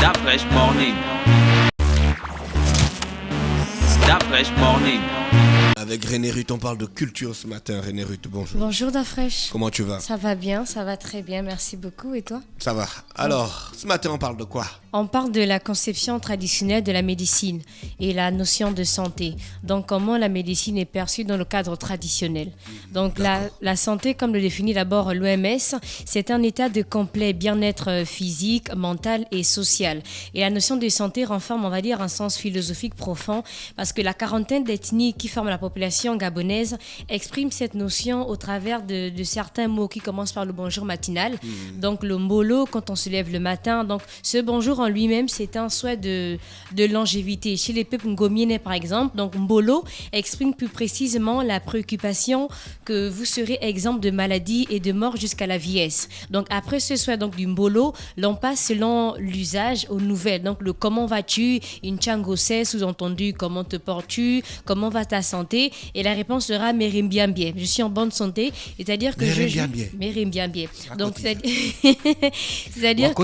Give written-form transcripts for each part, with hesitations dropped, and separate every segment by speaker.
Speaker 1: That fresh morning. That fresh morning.
Speaker 2: Avec René Ruth, on parle de culture ce matin. René Ruth, bonjour.
Speaker 3: Bonjour Dafresh.
Speaker 2: Comment tu vas?
Speaker 3: Ça va bien, ça va très bien, merci beaucoup. Et toi?
Speaker 2: Ça va. Alors, ce matin, on parle de quoi?
Speaker 3: On parle de la conception traditionnelle de la médecine et la notion de santé. Donc, comment la médecine est perçue dans le cadre traditionnel. Donc, la santé, comme le définit d'abord l'OMS, c'est un état de complet bien-être physique, mental et social. Et la notion de santé renferme, on va dire, un sens philosophique profond parce que la quarantaine d'ethnies qui forment la population gabonaise exprime cette notion au travers de certains mots qui commencent par le bonjour matinal. Donc, le mbolo, quand on se lève le matin. Donc, ce bonjour en lui-même, c'est un souhait de longévité. Chez les peuples ngomienais, par exemple, donc mbolo exprime plus précisément la préoccupation que vous serez exempt de maladies et de mort jusqu'à la vieillesse. Donc, après ce souhait donc, du mbolo, l'on passe selon l'usage aux nouvelles. Donc, le comment vas-tu, une changose, sous-entendu comment te portes-tu, comment va ta santé, et la réponse sera mérim bien bien. Je suis en bonne santé, c'est-à-dire que mérim bien bien. Donc, c'est-à-dire que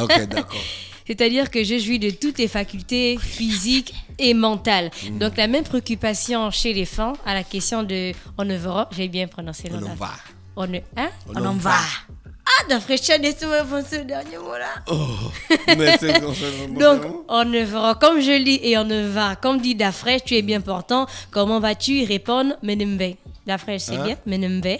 Speaker 2: Ok, d'accord.
Speaker 3: C'est-à-dire que je jouis de toutes les facultés physiques et mentales. Donc, la même préoccupation chez les femmes à la question de on ne verra, j'ai bien prononcé le nom. On en va. Ah, Dafresh, tu as ce dernier mot-là.
Speaker 2: Mais c'est
Speaker 3: donc, on ne verra, comme je lis, et on ne va. Comme dit Dafresh, tu es bien portant. Comment vas-tu? Répondre, menembe. Dafresh, c'est bien, menembe.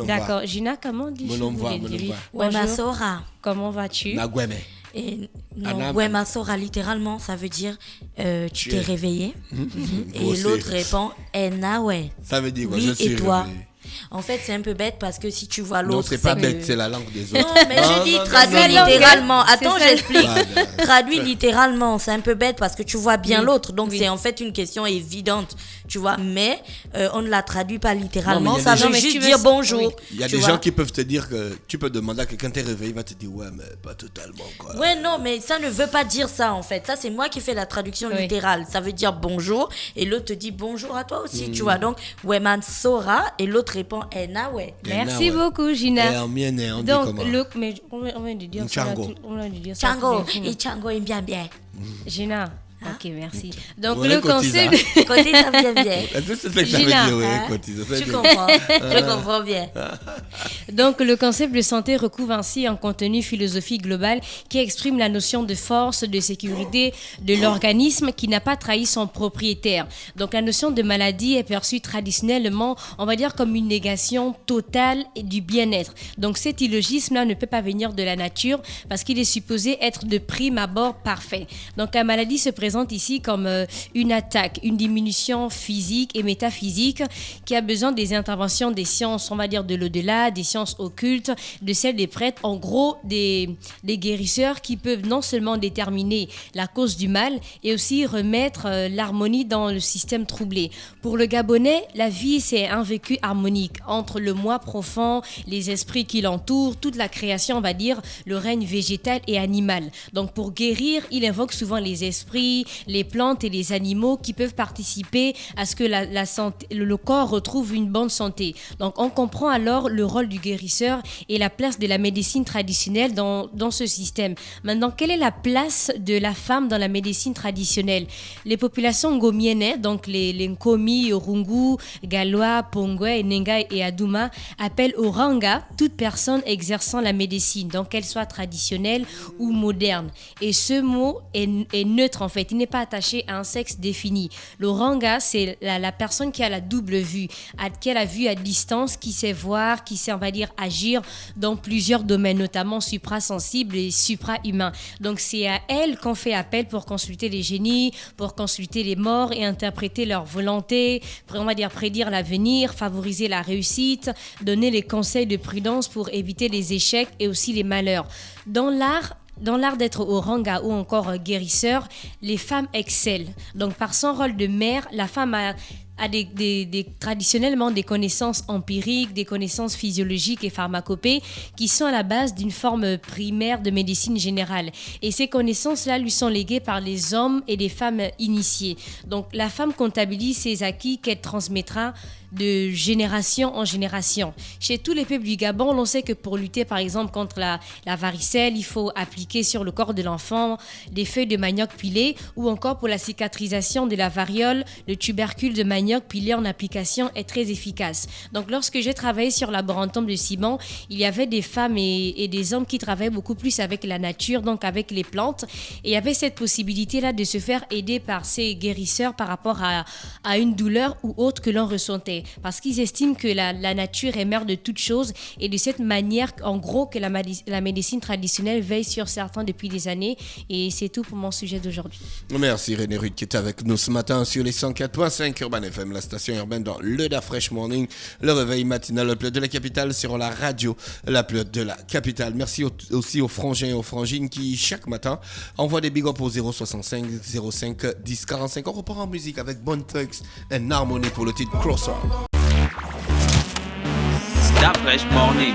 Speaker 3: D'accord. Gina, comment dis-tu?
Speaker 4: Wemasora.
Speaker 3: Comment vas-tu?
Speaker 2: Nagweme.
Speaker 4: Et non, Wemasora, littéralement, ça veut dire tu t'es réveillé. Et l'autre répond Enawe.
Speaker 2: Ça veut dire quoi?
Speaker 4: Oui,
Speaker 2: Je suis
Speaker 4: et toi?
Speaker 2: réveillé.
Speaker 4: En fait, c'est un peu bête parce que si tu vois l'autre.
Speaker 2: Non, c'est pas bête, c'est la langue des autres.
Speaker 4: Non, mais je dis traduit littéralement. Attends, j'explique.
Speaker 2: Bah,
Speaker 4: Traduit littéralement, c'est un peu bête parce que tu vois bien l'autre. Donc, c'est en fait une question évidente, tu vois. Mais on ne la traduit pas littéralement.
Speaker 2: Non, mais
Speaker 4: ça veut juste dire bonjour.
Speaker 3: Oui.
Speaker 2: Il y a des gens qui peuvent te dire que tu peux demander à quelqu'un t'es réveillé, il va te dire ouais, mais pas totalement quoi.
Speaker 4: Ouais, non, mais ça ne veut pas dire ça en fait. Ça, c'est moi qui fais la traduction littérale. Ça veut dire bonjour et l'autre te dit bonjour à toi aussi, tu vois. Donc, Weman Sora et l'autre répond Ena, ouais.
Speaker 3: Merci beaucoup, Gina.
Speaker 2: Et en mien, on dit
Speaker 3: donc,
Speaker 2: comment?
Speaker 3: mais on vient de dire ça. On vient de dire ça.
Speaker 4: Chango, et Chango aime bien bien.
Speaker 3: Gina. Ok, merci. Donc,
Speaker 2: Ouais,
Speaker 3: le
Speaker 2: cotisa.
Speaker 3: concept...
Speaker 4: Côté, ça vient bien.
Speaker 2: Est-ce que c'est ça que ça veut
Speaker 3: Gina,
Speaker 2: dire?
Speaker 4: hein?
Speaker 2: Ouais, cotisa, ça veut
Speaker 4: Tu
Speaker 2: dire.
Speaker 4: comprends, je comprends bien.
Speaker 3: Donc, le concept de santé recouvre ainsi un contenu philosophique global qui exprime la notion de force, de sécurité de l'organisme qui n'a pas trahi son propriétaire. Donc, la notion de maladie est perçue traditionnellement, on va dire, comme une négation totale du bien-être. Donc, cet illogisme-là ne peut pas venir de la nature parce qu'il est supposé être de prime abord parfait. Donc, la maladie se présente ici comme une attaque, une diminution physique et métaphysique qui a besoin des interventions des sciences, on va dire de l'au-delà, des sciences occultes, de celles des prêtres, en gros des guérisseurs qui peuvent non seulement déterminer la cause du mal et aussi remettre l'harmonie dans le système troublé. Pour le Gabonais, la vie c'est un vécu harmonique entre le moi profond, les esprits qui l'entourent, toute la création, on va dire, le règne végétal et animal. Donc pour guérir, il invoque souvent les esprits, les plantes et les animaux qui peuvent participer à ce que la santé, le corps retrouve une bonne santé. Donc on comprend alors le rôle du guérisseur et la place de la médecine traditionnelle dans ce système. Maintenant, quelle est la place de la femme dans la médecine traditionnelle? Les populations ngomiennes, donc les Nkomi, Orungu, Galois, Pongwe, Nenga et Adouma, appellent au ranga toute personne exerçant la médecine, donc qu'elle soit traditionnelle ou moderne. Et ce mot est neutre en fait. Il n'est pas attaché à un sexe défini. Le ranga, c'est la personne qui a la double vue, qui a la vue à distance, qui sait voir, qui sait, on va dire, agir dans plusieurs domaines, notamment suprasensibles et supra-humains. Donc, c'est à elle qu'on fait appel pour consulter les génies, pour consulter les morts et interpréter leur volonté, on va dire prédire l'avenir, favoriser la réussite, donner les conseils de prudence pour éviter les échecs et aussi les malheurs. Dans l'art d'être oranga ou encore guérisseur, les femmes excellent. Donc, par son rôle de mère, la femme a a traditionnellement des connaissances empiriques, des connaissances physiologiques et pharmacopées qui sont à la base d'une forme primaire de médecine générale. Et ces connaissances-là lui sont léguées par les hommes et les femmes initiées. Donc la femme comptabilise ses acquis qu'elle transmettra de génération en génération. Chez tous les peuples du Gabon, l'on sait que pour lutter par exemple contre la varicelle, il faut appliquer sur le corps de l'enfant des feuilles de manioc pilées, ou encore pour la cicatrisation de la variole, le tubercule de manioc pilé en application est très efficace. Donc lorsque j'ai travaillé sur Laborantum de Simon, il y avait des femmes et des hommes qui travaillaient beaucoup plus avec la nature, donc avec les plantes, et il y avait cette possibilité-là de se faire aider par ces guérisseurs par rapport à une douleur ou autre que l'on ressentait. Parce qu'ils estiment que la nature est mère de toutes choses, et de cette manière, en gros, que la médecine traditionnelle veille sur certains depuis des années. Et c'est tout pour mon sujet d'aujourd'hui.
Speaker 2: Merci René Rude qui est avec nous ce matin sur les 104.5 Urban FM, la station urbaine dans le Da Fresh Morning, le réveil matinal, le plus de la capitale sur la radio, la plus de la capitale. Merci aussi aux frangins et aux frangines qui chaque matin envoient des big up au 065 05 10 45. On repart en musique avec Bone Thugs and Harmony pour le titre Crosser.
Speaker 1: Da Fresh Morning.